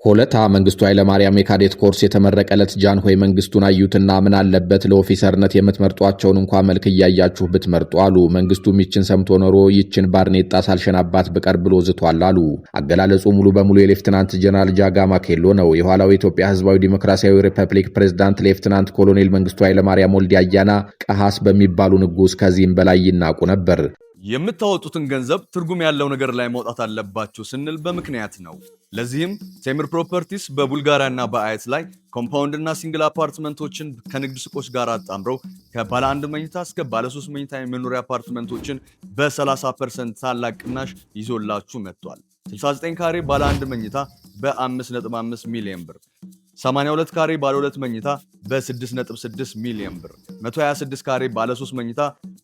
ሆለታ መንግስቱ ኃይለማርያም የካዴት ኮርስ የተመረቀለት ጃንሆይ መንግስቱን አዩትና ምን አለበት ለኦፊሰርነት የምትመርጧቸውን እንኳን መልክ እያያችሁ ብትመርጡ አሉ። መንግስቱም ይችን ሰምቶ ኖሮ ይችን ባርኔጣ ሳልሸናባት ብቀር ብሎ ዝቷል አሉ። አገላለጹ ሙሉ በሙሉ የሌፍትናንት ጀነራል ጃጋማ ኬሎ ነው። የኋላው የኢትዮጵያ ህዝባዊ ዲሞክራሲያዊ ሪፐብሊክ ፕሬዝዳንት ሌፍትናንት ኮሎኔል መንግስቱ ኃይለማርያም ወልደ አያና ቀሐስ በሚባሉ ንጉስ ከዚህም በላይ ይናቁ ነበር። የምታወጡትን ገንዘብ ትርጉም ያለው ነገር ላይ ማውጣት አለባችሁ ስንል በምክንያት ነው። ለዚህም ቴምር ፕሮፐርቲስ በቡልጋሪያና በአያት ላይ ኮምፓውንድ እና ሲንግል አፓርትመንቶችን ከንግድ ሱቆች ጋር አጣምረው ከባለ 1 መኝታ እስከ ባለ 3 መኝታ የመኖሪያ አፓርትመንቶችን በ30% ታላቅ ቅናሽ ይዞላችሁ መጥቷል። 69 ካሬ ባለ 1 መኝታ በ5.5 ሚሊዮን ብር፣ 82 ካሬ ባለ 2 መኝታ በ6.6 ሚሊዮን ብር፣ 126 ካሬ ባለ 3 መኝታ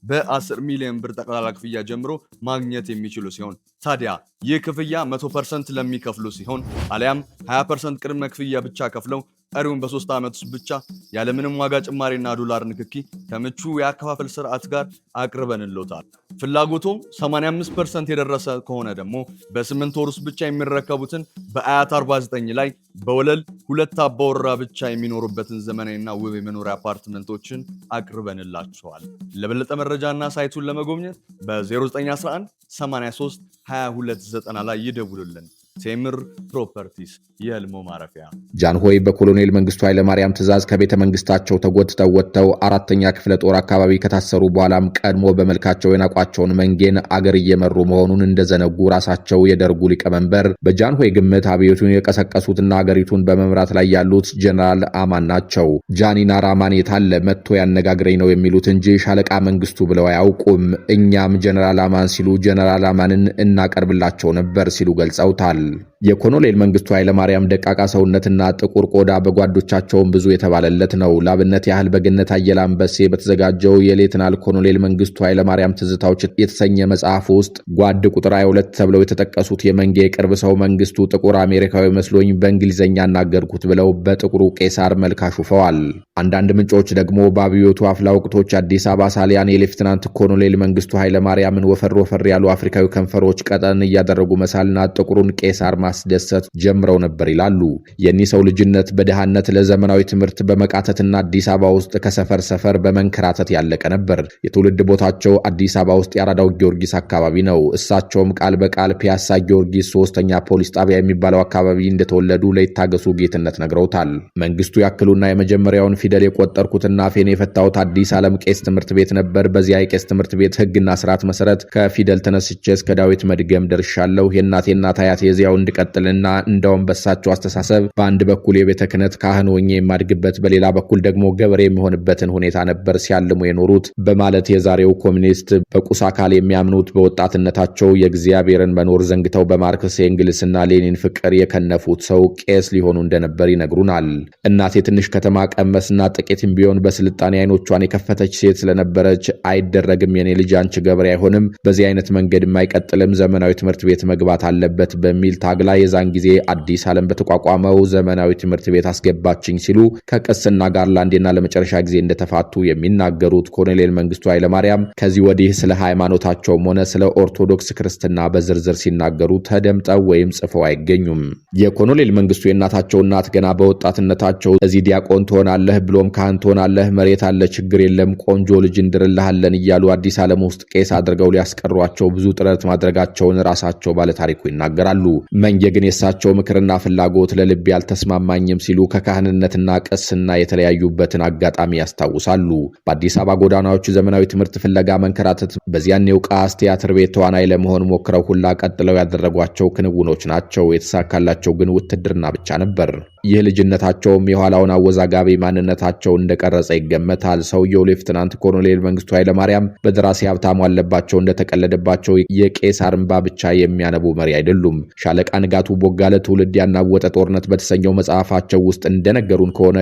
በ10 ሚሊዮን ብር ጠቅላላ ክፍያ ጀምሮ ማግኘት የሚችሉ ሲሆን ታዲያ ይህ ክፍያ 100% ለሚከፍሉ ሲሆን አሊያም 20% ቅድመ ክፍያ ብቻ ከፍለው ቀሪውን በ3 ዓመት ውስጥ ብቻ ያለምንም ዋጋ ጭማሪና ዶላር ንክኪ ከምቹ የአከፋፈል ስርዓት ጋር አቅርበንልዎታል። ፍላጎቶ 85% የደረሰ ከሆነ ደግሞ በ8 ወር ውስጥ ብቻ የሚረከቡትን በአያት 49 ላይ በወለል 2 አባወራ ብቻ የሚኖሩበትን ዘመናዊና ውብ የመኖሪያ አፓርትመንቶችን አቅርበንላቸዋል። ለበለጠ መረጃና ሳይቱን ለመጎብኘት በ0911 83 2290 ላይ ይደውሉልን። ቴምር ፕሮፐርቲስ የህልሞ ማረፊያ። ጃንሆይ በኮሎኔል መንግስቱ ኃይለማርያም ትዕዛዝ ከቤተ መንግስታቸው ተጎትተው ወጥተው 4ኛ ክፍለ ጦር አካባቢ ከታሰሩ በኋላም ቀድሞ በመልካቸው የናቋቸውን መንጌን አገር እየመሩ መሆኑን እንደዘነጉ ራሳቸው የደርጉ ሊቀመንበር በጃንሆይ ግምት አብዮቱን የቀሰቀሱትና አገሪቱን በመምራት ላይ ያሉት ጀነራል አማን ናቸው። ጃኒና ራማን የታለ መጥቶ ያነጋግረኝ ነው የሚሉት እንጂ ሻለቃ መንግስቱ ብለው አያውቁም። እኛም ጀነራል አማን ሲሉ ጀነራል አማንን እናቀርብላቸው ነበር ሲሉ ገልጸውታል። የኮሎኔል መንግስቱ ኃይለማርያም ደቃቃ ሰውነትና ጥቁር ቆዳ በጓዶቻቸውም ብዙ የተባለለት ነው። ላብነት ያህል በገነት አየለ አንበሴ በተዘጋጀው የሌተናል ኮሎኔል መንግስቱ ኃይለማርያም ትዝታዎች የተሰኘ መጽሐፍ ውስጥ ጓድ ቁጥር 22 ተብለው የተጠቀሱት የመንጌ ቅርብ ሰው መንግስቱ ጥቁር አሜሪካዊ መስሎኝ በእንግሊዘኛ እናገርኩት ብለው በጥቁሩ ቄሳር መልክ አሹፈዋል። አንዳንድ ምንጮች ደግሞ በአብዮቱ አፍላ ወቅቶች አዲስ አበባ ሳሊያን የሌፍትናንት ኮሎኔል መንግስቱ ኃይለማርያምን ወፈር ያሉ አፍሪካዊ ከንፈሮች ቀጠን እያደረጉ መሳልና ጥቁሩን ቄሳር ማስደሰት ጀምረው ነበር ይላሉ። የኒህ ሰው ልጅነት በደሃነት ለዘመናዊ ትምህርት በመቃተትና አዲስ አበባ ውስጥ ከሰፈር ሰፈር በመንከራተት ያለቀ ነበር። የትውልድ ቦታቸው አዲስ አበባ ውስጥ የአራዳው ጊዮርጊስ አካባቢ ነው። እሳቸውም ቃል በቃል ፒያሳ ጊዮርጊስ 3ኛ ፖሊስ ጣቢያ የሚባለው አካባቢ እንደተወለዱ ለይታገሱ ጌትነት ነግረውታል። መንግስቱ ያክሉና የመጀመሪያውን ፊደል የቆጠርኩትና ፌን የፈታሁት አዲስ ዓለም ቄስ ትምህርት ቤት ነበር። በዚያ የቄስ ትምህርት ቤት ህግና ስርዓት መሰረት ከፊደል ተነስቼ እስከ ዳዊት መድገም ደርሻለሁ። የእናቴና ታያቴ የዚያው እንድቀጥልና እንደውም በሳቸው አስተሳሰብ በአንድ በኩል የቤተ ክህነት ካህን ሆኜ የማድግበት በሌላ በኩል ደግሞ ገበሬ የሚሆንበትን ሁኔታ ነበር ሲያልሙ የኖሩት በማለት የዛሬው ኮሚኒስት በቁስ አካል የሚያምኑት በወጣትነታቸው የእግዚአብሔርን መኖር ዘንግተው በማርክስ የእንግሊዝና ሌኒን ፍቅር የከነፉት ሰው ቄስ ሊሆኑ እንደነበር ይነግሩናል። እናቴ ትንሽ ከተማ ቀመስና ጥቂትም ቢሆን በስልጣኔ አይኖቿን የከፈተች ሴት ስለነበረች አይደረግም የኔ ልጅ አንቺ ገበሬ አይሆንም፣ በዚህ አይነት መንገድ የማይቀጥልም ዘመናዊ ትምህርት ቤት መግባት አለበት በሚል ታግላ የዛን ጊዜ አዲስ ዓለም በተቋቋመው ዘመናዊ ትምህርት ቤት አስገባችኝ ሲሉ ከቅስና ጋር ለአንዴና ለመጨረሻ ጊዜ እንደተፋቱ የሚናገሩት ኮሎኔል መንግስቱ ኃይለማርያም ከዚህ ወዲህ ስለ ሃይማኖታቸውም ሆነ ስለ ኦርቶዶክስ ክርስትና በዝርዝር ሲናገሩ ተደምጠው ወይም ጽፈው አይገኙም። የኮሎኔል መንግስቱ የእናታቸው እናት ገና በወጣትነታቸው እዚህ ዲያቆን ትሆናለህ ብሎም ካህን ትሆናለህ፣ መሬት አለ ችግር የለም፣ ቆንጆ ልጅ እንድርልሃለን እያሉ አዲስ ዓለም ውስጥ ቄስ አድርገው ሊያስቀሯቸው ብዙ ጥረት ማድረጋቸውን ራሳቸው ባለታሪኩ ይናገራሉ። መንጌ ግን የሳቸው ምክርና ፍላጎት ለልብ ያልተስማማኝም ሲሉ ከካህንነትና ቅስና የተለያዩበትን አጋጣሚ ያስታውሳሉ። በአዲስ አበባ ጎዳናዎች ዘመናዊ ትምህርት ፍለጋ መንከራተት፣ በዚያኔው ቃስ ቲያትር ቤት ተዋናይ ለመሆን ሞክረው ሁላ ቀጥለው ያደረጓቸው ክንውኖች ናቸው። የተሳካላቸው ግን ውትድርና ብቻ ነበር። ይህ ልጅነታቸውም የኋላውን አወዛጋቢ ማንነታቸው እንደቀረጸ ይገመታል። ሰውየው ሌፍትናንት ኮሎኔል መንግስቱ ኃይለማርያም በደራሲ ሀብታሙ አለባቸው እንደተቀለደባቸው የቄሳር እንባ ብቻ የሚያነቡ መሪ አይደሉም። ሻለቃ ንጋቱ ቦጋለ ትውልድ ያናወጠ ጦርነት በተሰኘው መጽሐፋቸው ውስጥ እንደነገሩን ከሆነ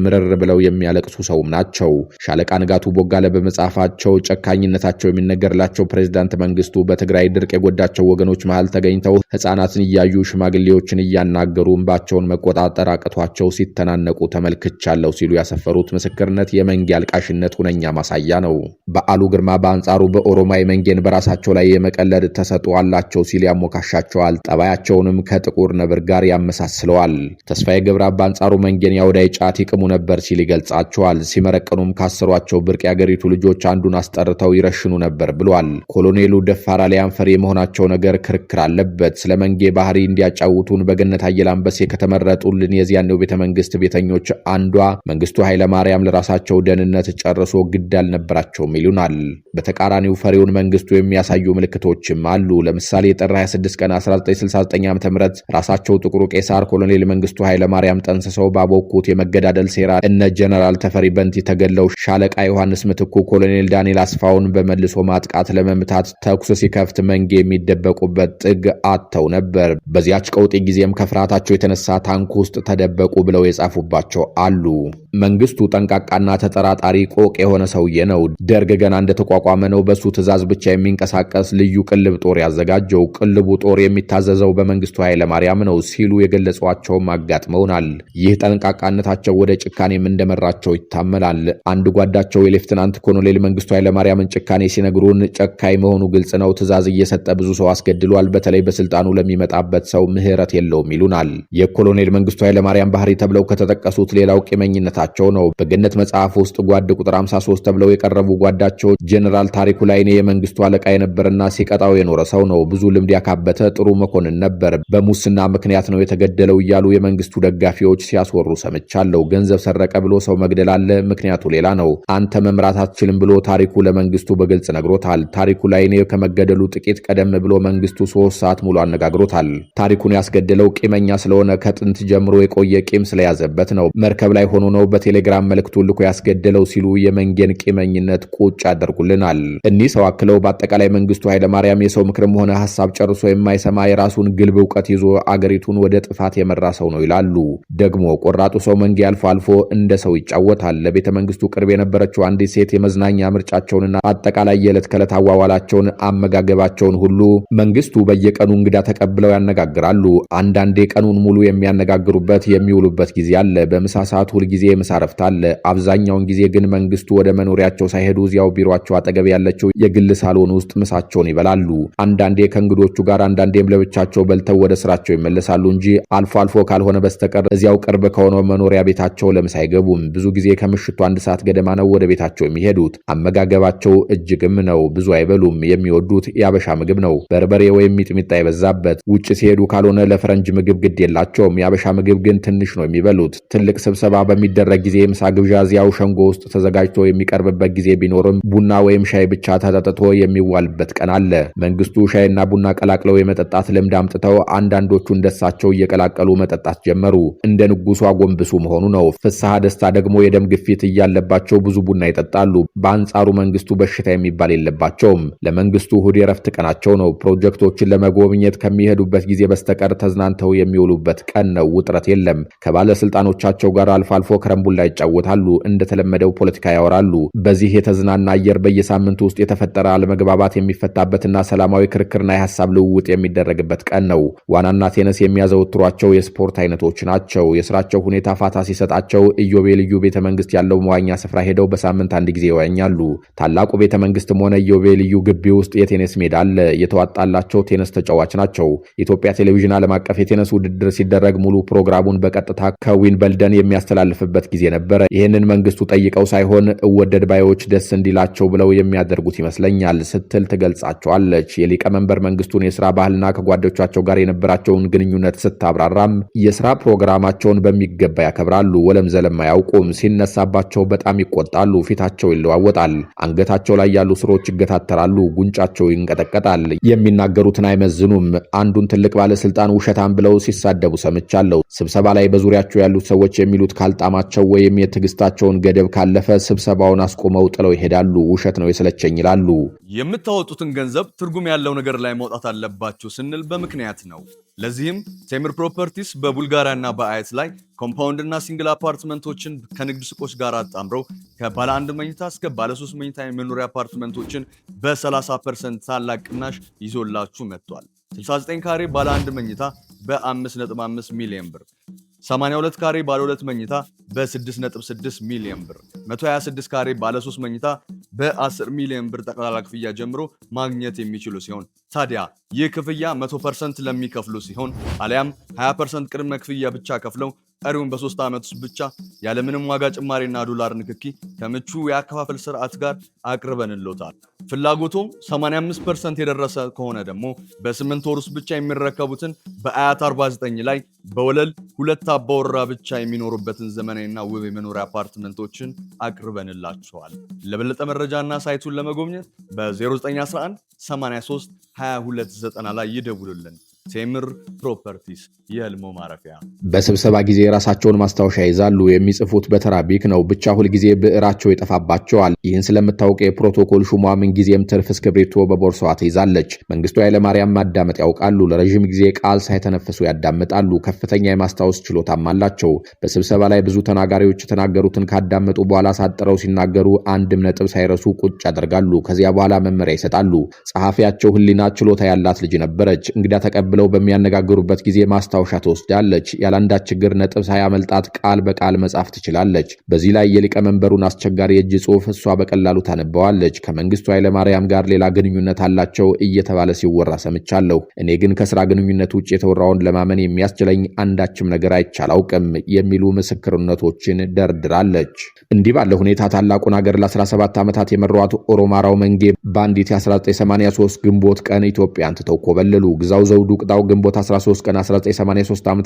ምርር ብለው የሚያለቅሱ ሰውም ናቸው። ሻለቃ ንጋቱ ቦጋለ በመጽሐፋቸው ጨካኝነታቸው የሚነገርላቸው ፕሬዝዳንት መንግስቱ በትግራይ ድርቅ የጎዳቸው ወገኖች መሃል ተገኝተው ህፃናትን እያዩ ሽማግሌዎችን እያናገሩ እንባቸውን መቆጣጠር መቆጣጠር አቅቷቸው ሲተናነቁ ተመልክቻለሁ ሲሉ ያሰፈሩት ምስክርነት የመንጌ አልቃሽነት ሁነኛ ማሳያ ነው። በዓሉ ግርማ በአንጻሩ በኦሮማይ መንጌን በራሳቸው ላይ የመቀለድ ተሰጥኦ አላቸው ሲል ያሞካሻቸዋል። ጠባያቸውንም ከጥቁር ነብር ጋር ያመሳስለዋል። ተስፋዬ ገብረአብ በአንጻሩ መንጌን ያውዳይ ጫት ይቅሙ ነበር ሲል ይገልጻቸዋል። ሲመረቅኑም ካሰሯቸው ብርቅ የአገሪቱ ልጆች አንዱን አስጠርተው ይረሽኑ ነበር ብሏል። ኮሎኔሉ ደፋር አሊያም ፈሪ የመሆናቸው ነገር ክርክር አለበት። ስለ መንጌ ባህሪ እንዲያጫውቱን በገነት አየለ አንበሴ ከተመረጡልን የዚያኔው ቤተ መንግስት ቤተኞች አንዷ መንግስቱ ኃይለ ማርያም ለራሳቸው ደህንነት ጨርሶ ግድ አልነበራቸውም ይሉናል። በተቃራኒው ፈሪውን መንግስቱ የሚያሳዩ ምልክቶችም አሉ። ለምሳሌ ጥር 26 ቀን 1969 ዓ.ም ራሳቸው ጥቁሩ ቄሳር ኮሎኔል መንግስቱ ኃይለ ማርያም ጠንስሰው ባቦኩት የመገዳደል ሴራ እነ ጀነራል ተፈሪ በንቲ ተገለው ሻለቃ ዮሐንስ ምትኩ ኮሎኔል ዳንኤል አስፋውን በመልሶ ማጥቃት ለመምታት ተኩስ ሲከፍት መንጌ የሚደበቁበት ጥግ አጥተው ነበር። በዚያች ቀውጢ ጊዜም ከፍርሃታቸው የተነሳ ታንክ ውስጥ ተደበቁ ብለው የጻፉባቸው አሉ። መንግስቱ ጠንቃቃና ተጠራጣሪ ቆቅ የሆነ ሰውዬ ነው። ደርግ ገና እንደተቋቋመ ነው በሱ ትዕዛዝ ብቻ የሚንቀሳቀስ ልዩ ቅልብ ጦር ያዘጋጀው። ቅልቡ ጦር የሚታዘዘው በመንግስቱ ኃይለ ማርያም ነው ሲሉ የገለጿቸውም አጋጥመውናል። ይህ ጠንቃቃነታቸው ወደ ጭካኔም እንደመራቸው ይታመናል። አንድ ጓዳቸው የሌፍትናንት ኮሎኔል መንግስቱ ኃይለ ማርያምን ጭካኔ ሲነግሩን ጨካኝ መሆኑ ግልጽ ነው። ትዕዛዝ እየሰጠ ብዙ ሰው አስገድሏል። በተለይ በስልጣኑ ለሚመጣበት ሰው ምህረት የለውም ይሉናል። የኮሎኔል መንግስቱ ኃይለ ማርያም ባህሪ ተብለው ከተጠቀሱት ሌላው ቂመኝነታቸው ነው። በገነት መጽሐፍ ውስጥ ጓድ ቁጥር 53 ተብለው የቀረቡ ጓዳቸው ጀነራል ታሪኩ ላይኔ የመንግስቱ አለቃ የነበረና ሲቀጣው የኖረ ሰው ነው። ብዙ ልምድ ያካበተ ጥሩ መኮንን ነበር። በሙስና ምክንያት ነው የተገደለው እያሉ የመንግስቱ ደጋፊዎች ሲያስወሩ ሰምቻለሁ። ገንዘብ ሰረቀ ብሎ ሰው መግደል አለ፣ ምክንያቱ ሌላ ነው። አንተ መምራት አትችልም ብሎ ታሪኩ ለመንግስቱ በግልጽ ነግሮታል። ታሪኩ ላይኔ ከመገደሉ ጥቂት ቀደም ብሎ መንግስቱ 3 ሰዓት ሙሉ አነጋግሮታል። ታሪኩን ያስገደለው ቂመኛ ስለሆነ ከጥንት ጀምሮ የቆየ ቂም ስለያዘበት ነው። መርከብ ላይ ሆኖ ነው በቴሌግራም መልእክቱ ልኮ ያስገደለው ሲሉ የመንጌን ቂመኝነት ቁጭ ያደርጉልናል። እኒህ ሰው አክለው በአጠቃላይ መንግስቱ ኃይለማርያም የሰው ምክርም ሆነ ሐሳብ ጨርሶ የማይሰማ የራሱን ግልብ ዕውቀት ይዞ አገሪቱን ወደ ጥፋት የመራ ሰው ነው ይላሉ። ደግሞ ቆራጡ ሰው መንጌ አልፎ አልፎ እንደ ሰው ይጫወታል። ለቤተ መንግስቱ ቅርብ የነበረችው አንዲት ሴት የመዝናኛ ምርጫቸውንና አጠቃላይ የዕለት ከዕለት አዋዋላቸውን አመጋገባቸውን ሁሉ መንግስቱ በየቀኑ እንግዳ ተቀብለው ያነጋግራሉ። አንዳንዴ ቀኑን ሙሉ የሚያነጋግሩበት የሚውሉበት ጊዜ አለ። በምሳ ሰዓት ሁል ጊዜ ምሳ ረፍት አለ። አብዛኛውን ጊዜ ግን መንግስቱ ወደ መኖሪያቸው ሳይሄዱ እዚያው ቢሮአቸው አጠገብ ያለችው የግል ሳሎን ውስጥ ምሳቸውን ይበላሉ። አንዳንዴ ከእንግዶቹ ጋር አንዳንዴም ለብቻቸው በልተው ወደ ስራቸው ይመለሳሉ እንጂ አልፎ አልፎ ካልሆነ በስተቀር እዚያው ቅርብ ከሆነው መኖሪያ ቤታቸው ለምሳ አይገቡም። ብዙ ጊዜ ከምሽቱ 1 ሰዓት ገደማ ነው ወደ ቤታቸው የሚሄዱት። አመጋገባቸው እጅግም ነው። ብዙ አይበሉም። የሚወዱት የአበሻ ምግብ ነው፣ በርበሬ ወይም ሚጥሚጣ የበዛበት። ውጭ ሲሄዱ ካልሆነ ለፈረንጅ ምግብ ግድ የላቸውም። የአበሻ ምግብ ግን ትንሽ ነው የሚበሉት። ትልቅ ስብሰባ በሚደረግ ጊዜ ምሳ ግብዣ እዚያው ሸንጎ ውስጥ ተዘጋጅቶ የሚቀርብበት ጊዜ ቢኖርም ቡና ወይም ሻይ ብቻ ተጠጥቶ የሚዋልበት ቀን አለ። መንግስቱ ሻይና ቡና ቀላቅለው የመጠጣት ልምድ አምጥተው አንዳንዶቹ እንደሳቸው እየቀላቀሉ መጠጣት ጀመሩ። እንደ ንጉሱ አጎንብሱ መሆኑ ነው። ፍስሐ ደስታ ደግሞ የደም ግፊት እያለባቸው ብዙ ቡና ይጠጣሉ። በአንጻሩ መንግስቱ በሽታ የሚባል የለባቸውም። ለመንግስቱ እሁድ የረፍት ቀናቸው ነው። ፕሮጀክቶችን ለመጎብኘት ከሚሄዱበት ጊዜ በስተቀር ተዝናንተው የሚውሉበት ቀን ነው። ውጥረት የለም። ከባለስልጣኖቻቸው ጋር አልፎ አልፎ ከረምቡላ ይጫወታሉ። እንደተለመደው ፖለቲካ ያወራሉ። በዚህ የተዝናና አየር በየሳምንቱ ውስጥ የተፈጠረ አለመግባባት የሚፈታበትና ሰላማዊ ክርክርና የሐሳብ ልውውጥ የሚደረግበት ቀን ነው። ዋናና ቴነስ የሚያዘወትሯቸው የስፖርት አይነቶች ናቸው። የስራቸው ሁኔታ ፋታ ሲሰጣቸው ኢዮቤልዩ ቤተ መንግስት ያለው መዋኛ ስፍራ ሄደው በሳምንት አንድ ጊዜ ይዋኛሉ። ታላቁ ቤተ መንግስትም ሆነ ኢዮቤልዩ ግቢ ውስጥ የቴነስ ሜዳ አለ። የተዋጣላቸው ቴነስ ተጫዋች ናቸው። ኢትዮጵያ ቴሌቪዥን ዓለም አቀፍ የቴነስ ውድድር ሲደረግ ሙሉ ፕሮግራሙን በቀጥታ ከዊንበልደን የሚያስተላልፍበት ጊዜ ነበረ። ይህንን መንግስቱ ጠይቀው ሳይሆን እወደድ ባዮች ደስ እንዲላቸው ብለው የሚያደርጉት ይመስለኛል ስትል ትገልጻቸዋለች። የሊቀመንበር መንግስቱን የስራ ባህልና ከጓዶቻቸው ጋር የነበራቸውን ግንኙነት ስታብራራም የስራ ፕሮግራማቸውን በሚገባ ያከብራሉ። ወለም ዘለም አያውቁም። ሲነሳባቸው በጣም ይቆጣሉ። ፊታቸው ይለዋወጣል። አንገታቸው ላይ ያሉ ስሮች ይገታተራሉ። ጉንጫቸው ይንቀጠቀጣል። የሚናገሩትን አይመዝኑም። አንዱን ትልቅ ባለስልጣን ውሸታም ብለው ሲሳደቡ ሰምቻለሁ። ስብሰባ ላይ በዙሪያቸው ያሉት ሰዎች የሚሉት ካልጣማቸው ወይም የትዕግስታቸውን ገደብ ካለፈ ስብሰባውን አስቆመው ጥለው ይሄዳሉ። ውሸት ነው የሰለቸኝ ይላሉ። የምታወጡትን ገንዘብ ትርጉም ያለው ነገር ላይ ማውጣት አለባችሁ ስንል በምክንያት ነው። ለዚህም ቴምር ፕሮፐርቲስ በቡልጋሪያና በአያት ላይ ኮምፓውንድ እና ሲንግል አፓርትመንቶችን ከንግድ ሱቆች ጋር አጣምረው ከባለ 1 መኝታ እስከ ባለ 3 መኝታ የመኖሪያ አፓርትመንቶችን በ30% ታላቅ ቅናሽ ይዞላችሁ መጥቷል። 69 ካሬ ባለ 1 መኝታ በ5.5 ሚሊዮን ብር፣ 82 ካሬ ባለ 2 መኝታ በ6.6 ሚሊዮን ብር፣ 126 ካሬ ባለ 3 መኝታ በ10 ሚሊዮን ብር ጠቅላላ ክፍያ ጀምሮ ማግኘት የሚችሉ ሲሆን ታዲያ ይህ ክፍያ 100% ለሚከፍሉ ሲሆን አሊያም 20% ቅድመ ክፍያ ብቻ ከፍለው ቀሪውን በ3 ዓመት ውስጥ ብቻ ያለምንም ዋጋ ጭማሪና ዶላር ንክኪ ከምቹ የአከፋፈል ስርዓት ጋር አቅርበንልዎታል። ፍላጎቱ 85% የደረሰ ከሆነ ደግሞ በ8 ወር ውስጥ ብቻ የሚረከቡትን በአያት 49 ላይ በወለል 2 አባወራ ብቻ የሚኖሩበትን ዘመናዊና ውብ የመኖሪያ አፓርትመንቶችን አቅርበንላቸዋል። ለበለጠ መረጃና ሳይቱን ለመጎብኘት በ0911 83 2290 ላይ ይደውሉልን። ቴምር ፕሮፐርቲስ የህልሞ ማረፊያ። በስብሰባ ጊዜ የራሳቸውን ማስታወሻ ይዛሉ። የሚጽፉት በተራ ቢክ ነው። ብቻ ሁልጊዜ ብዕራቸው ይጠፋባቸዋል። ይህን ስለምታውቅ የፕሮቶኮል ሹሟ ምንጊዜም ትርፍ እስክሪብቶ በቦርሳዋ ትይዛለች። መንግስቱ ኃይለማርያም ማዳመጥ ያውቃሉ። ለረዥም ጊዜ ቃል ሳይተነፍሱ ያዳምጣሉ። ከፍተኛ የማስታወስ ችሎታም አላቸው። በስብሰባ ላይ ብዙ ተናጋሪዎች የተናገሩትን ካዳመጡ በኋላ ሳጥረው ሲናገሩ አንድም ነጥብ ሳይረሱ ቁጭ ያደርጋሉ። ከዚያ በኋላ መመሪያ ይሰጣሉ። ጸሐፊያቸው ህሊና ችሎታ ያላት ልጅ ነበረች። እንግዳ ብለው በሚያነጋግሩበት ጊዜ ማስታወሻ ትወስዳለች። ያላንዳች ችግር ነጥብ ሳያመልጣት ቃል በቃል መጻፍ ትችላለች። በዚህ ላይ የሊቀመንበሩን አስቸጋሪ የእጅ ጽሑፍ እሷ በቀላሉ ታነበዋለች። ከመንግስቱ ኃይለማርያም ጋር ሌላ ግንኙነት አላቸው እየተባለ ሲወራ ሰምቻለሁ። እኔ ግን ከስራ ግንኙነት ውጭ የተወራውን ለማመን የሚያስችለኝ አንዳችም ነገር አይቻላውቅም የሚሉ ምስክርነቶችን ደርድራለች። እንዲህ ባለ ሁኔታ ታላቁን ሀገር ለ17 ዓመታት የመሯት ኦሮማራው መንጌ ባንዲት የ1983 ግንቦት ቀን ኢትዮጵያን ትተው ኮበለሉ። ግዛው ዘውዱ ቅጣው ግንቦት 13 ቀን 1983 ዓ.ም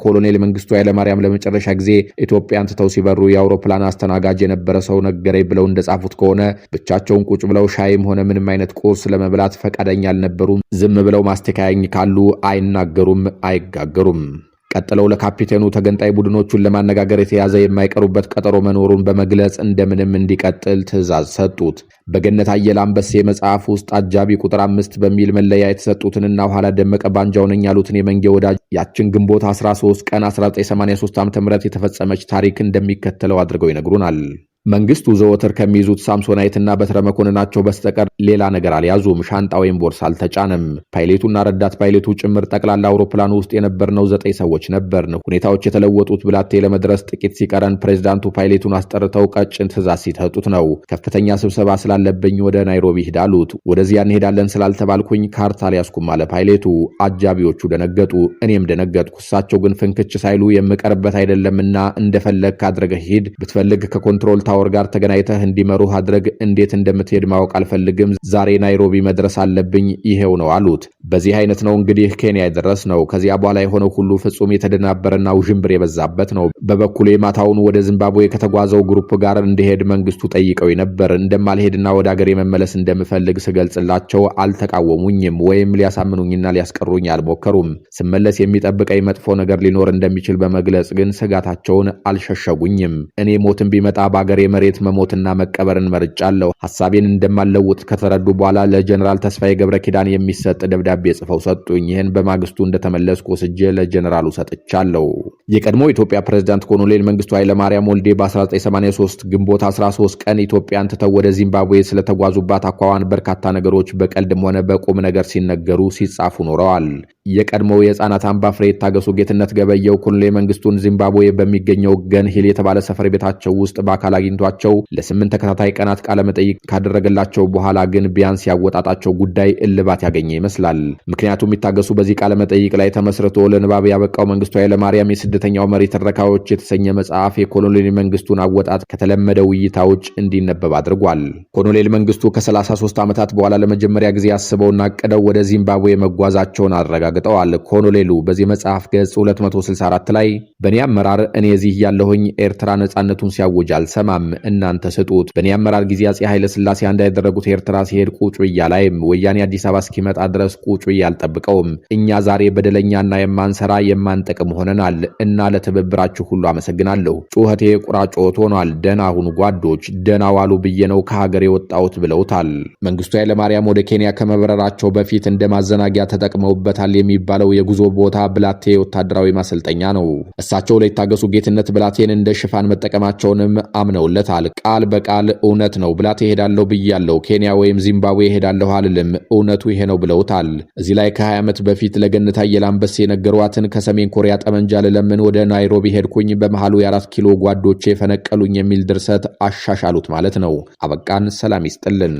ኮሎኔል መንግስቱ ኃይለማርያም ለመጨረሻ ጊዜ ኢትዮጵያን ትተው ሲበሩ የአውሮፕላን አስተናጋጅ የነበረ ሰው ነገረኝ ብለው እንደጻፉት ከሆነ ብቻቸውን ቁጭ ብለው ሻይም ሆነ ምንም አይነት ቁርስ ለመብላት ፈቃደኛ አልነበሩም። ዝም ብለው ማስተካያኝ ካሉ አይናገሩም፣ አይጋገሩም። ቀጥለው ለካፒቴኑ ተገንጣይ ቡድኖቹን ለማነጋገር የተያዘ የማይቀሩበት ቀጠሮ መኖሩን በመግለጽ እንደምንም እንዲቀጥል ትዕዛዝ ሰጡት። በገነት አየለ አንበሴ መጽሐፍ ውስጥ አጃቢ ቁጥር 5 በሚል መለያ የተሰጡትንና ኋላ ደመቀ ባንጃው ነኝ ያሉትን የመንጌ ወዳጅ ያችን ግንቦት 13 ቀን 1983 ዓ.ም የተፈጸመች ታሪክ እንደሚከተለው አድርገው ይነግሩናል። መንግስቱ ዘወትር ከሚይዙት ሳምሶናይትና በትረ መኮንናቸው በስተቀር ሌላ ነገር አልያዙም። ሻንጣ ወይም ቦርሳ አልተጫነም። ፓይሌቱና ረዳት ፓይሌቱ ጭምር ጠቅላላ አውሮፕላኑ ውስጥ የነበርነው 9 ሰዎች ነበርን። ሁኔታዎች የተለወጡት ብላቴ ለመድረስ ጥቂት ሲቀረን ፕሬዝዳንቱ ፓይሌቱን አስጠርተው ቀጭን ትዕዛዝ ሲሰጡት ነው። ከፍተኛ ስብሰባ ስላለብኝ ወደ ናይሮቢ ሂድ አሉት። ወደዚያ እንሄዳለን ስላልተባልኩኝ ካርታ አልያዝኩም አለ ፓይሌቱ። አጃቢዎቹ ደነገጡ፣ እኔም ደነገጥኩ። እሳቸው ግን ፍንክች ሳይሉ የምቀርበት አይደለምና እንደፈለግ አድርገህ ሂድ፣ ብትፈልግ ከኮንትሮል ታወር ጋር ተገናኝተህ እንዲመሩህ አድርግ፣ እንዴት እንደምትሄድ ማወቅ አልፈልግም፣ ዛሬ ናይሮቢ መድረስ አለብኝ፣ ይሄው ነው አሉት። በዚህ አይነት ነው እንግዲህ ኬንያ የደረስ ነው። ከዚያ በኋላ የሆነው ሁሉ ፍጹም የተደናበረና ውዥንብር የበዛበት ነው። በበኩሌ ማታውን ወደ ዚምባብዌ ከተጓዘው ግሩፕ ጋር እንዲሄድ መንግስቱ ጠይቀው ነበር። እንደማልሄድና ወደ ሀገሬ መመለስ እንደምፈልግ ስገልጽላቸው አልተቃወሙኝም፣ ወይም ሊያሳምኑኝና ሊያስቀሩኝ አልሞከሩም። ስመለስ የሚጠብቀኝ መጥፎ ነገር ሊኖር እንደሚችል በመግለጽ ግን ስጋታቸውን አልሸሸጉኝም። እኔ ሞትን ቢመጣ በአገሬ መሬት መሞትና መቀበርን መርጫለሁ። ሐሳቤን እንደማለውጥ ከተረዱ በኋላ ለጀነራል ተስፋዬ ገብረ ኪዳን የሚሰጥ ደብዳቤ ጽፈው ሰጡኝ። ይህን በማግስቱ እንደተመለስኩ ወስጄ ለጀነራሉ ሰጥቻለሁ። የቀድሞ ኢትዮጵያ ፕሬዝዳንት ኮሎኔል መንግስቱ ኃይለማርያም ወልዴ በ1983 ግንቦት 13 ቀን ኢትዮጵያን ትተው ወደ ዚምባብዌ ስለተጓዙባት አኳኋን በርካታ ነገሮች በቀልድም ሆነ በቁም ነገር ሲነገሩ ሲጻፉ ኖረዋል። የቀድሞው የህፃናት አምባ ፍሬ ታገሱ ጌትነት ገበየው ኮሎኔል መንግስቱን ዚምባብዌ በሚገኘው ገን ሂል የተባለ ሰፈር ቤታቸው ውስጥ በአካል አግኝቷቸው ለ8 ተከታታይ ቀናት ቃለ መጠይቅ ካደረገላቸው በኋላ ግን ቢያንስ ያወጣጣቸው ጉዳይ እልባት ያገኘ ይመስላል። ምክንያቱም የሚታገሱ በዚህ ቃለ መጠይቅ ላይ ተመስርቶ ለንባብ ያበቃው መንግስቱ ኃይለማርያም የስደተኛው መሪ ትረካዎች የተሰኘ መጽሐፍ የኮሎኔል መንግስቱን አወጣጥ ከተለመደው እይታ ውጭ እንዲነበብ አድርጓል። ኮሎኔል መንግስቱ ከ33 ዓመታት በኋላ ለመጀመሪያ ጊዜ አስበውና አቅደው ወደ ዚምባብዌ መጓዛቸውን አረጋግጠዋል። ኮሎኔሉ በዚህ መጽሐፍ ገጽ 264 ላይ በእኔ አመራር እኔ እዚህ ያለሁኝ ኤርትራ ነጻነቱን ሲያውጅ አልሰማም፣ እናንተ ስጡት። በእኔ አመራር ጊዜ አፄ ኃይለ ሥላሴ እንዳያደረጉት ኤርትራ ሲሄድ ቁጭ ብያ ላይም ወያኔ አዲስ አበባ እስኪመጣ ድረስ ቁጭ ብያ አልጠብቀውም። እኛ ዛሬ በደለኛና የማንሰራ የማንጠቅም ሆነናል እና ለትብብራችሁ ሁሉ አመሰግናለሁ። ጩኸቴ ቁራጮት ሆኗል። ደህና ሁኑ ጓዶች፣ ደህና ዋሉ ብዬ ነው ከሀገር የወጣሁት ብለውታል። መንግስቱ ኃይለማርያም ወደ ኬንያ ከመብረራቸው በፊት እንደ ማዘናጊያ ተጠቅመውበታል የሚባለው የጉዞ ቦታ ብላቴ ወታደራዊ ማሰልጠኛ ነው። እሳቸው ለታገሱ ጌትነት ብላቴን እንደ ሽፋን መጠቀማቸውንም አምነውለታል። ቃል በቃል እውነት ነው፣ ብላቴ ሄዳለሁ ብያለሁ፣ ኬንያ ወይም ዚምባብዌ ሄዳለሁ አልልም፣ እውነቱ ይሄ ነው ብለውታል። እዚህ ላይ ከ20 ዓመት በፊት ለገነት አየለ አንበሴ የነገሯትን ከሰሜን ኮሪያ ጠመንጃ ልለምን ለምን ወደ ናይሮቢ ሄድኩኝ፣ በመሃሉ የ4 ኪሎ ጓዶቼ ፈነቀሉኝ የሚል ድርሰት አሻሻሉት ማለት ነው። አበቃን። ሰላም ይስጥልን።